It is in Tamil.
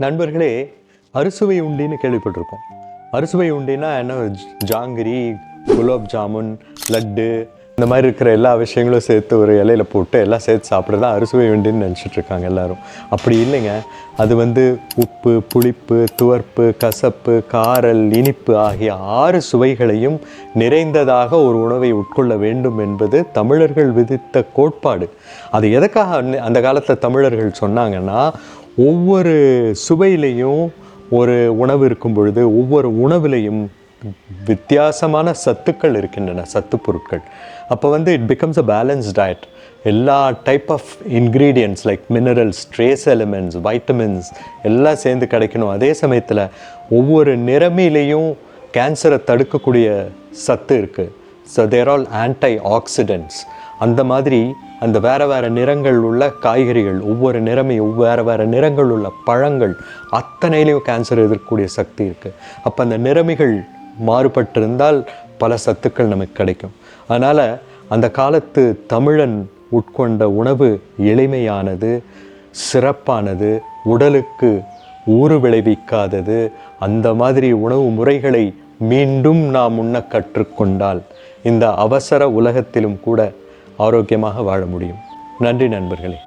நண்பர்களே, அறுசுவை உண்டின்னு கேள்விப்பட்டிருப்போம். அறுசுவை உண்டின்னா என்ன? ஜாங்கிரி, குலாப் ஜாமுன், லட்டு இந்த மாதிரி இருக்கிற எல்லா விஷயங்களும் சேர்த்து ஒரு இலையில போட்டு எல்லாம் சேர்த்து சாப்பிட்றது தான் அறுசுவை உண்டின்னு நினச்சிட்டு இருக்காங்க எல்லாரும். அப்படி இல்லைங்க. அது உப்பு, புளிப்பு, துவர்ப்பு, கசப்பு, காரல், இனிப்பு ஆகிய 6 சுவைகளையும் நிறைந்ததாக ஒரு உணவை உட்கொள்ள வேண்டும் என்பது தமிழர்கள் விதித்த கோட்பாடு. அது எதுக்காக அந்த காலத்தில் தமிழர்கள் சொன்னாங்கன்னா, ஒவ்வொரு சுவையிலையும் ஒரு உணவு இருக்கும் பொழுது ஒவ்வொரு உணவுலையும் வித்தியாசமான சத்துக்கள் இருக்கின்றன, சத்து பொருட்கள். அப்போ it becomes a balance diet. எல்லா type of ingredients like minerals, trace elements, vitamins எல்லாம் சேர்ந்து கிடைக்கணும். அதே சமயத்தில் ஒவ்வொரு நிறமிலையும் கேன்சரை தடுக்கக்கூடிய சத்து இருக்குது. ஸோ தேர் ஆல் ஆன்டி ஆக்சிடென்ட்ஸ். அந்த மாதிரி அந்த வேறு நிறங்கள் உள்ள காய்கறிகள், ஒவ்வொரு நிறமையும் வேறு நிறங்கள் உள்ள பழங்கள் அத்தனையிலையும் கேன்சர் எதிர்க்கக்கூடிய சக்தி இருக்குது. அப்போ அந்த நிறமிகள் மாறுபட்டிருந்தால் பல சத்துக்கள் நமக்கு கிடைக்கும். அதனால் அந்த காலத்து தமிழன் உட்கொண்ட உணவு எளிமையானது, சிறப்பானது, உடலுக்கு ஊறு விளைவிக்காதது. அந்த மாதிரி உணவு முறைகளை மீண்டும் நாம் உண்ண கற்றுக்கொண்டால் இந்த அவசர உலகத்திலும் கூட ஆரோக்கியமாக வாழ முடியும். நன்றி நண்பர்களே.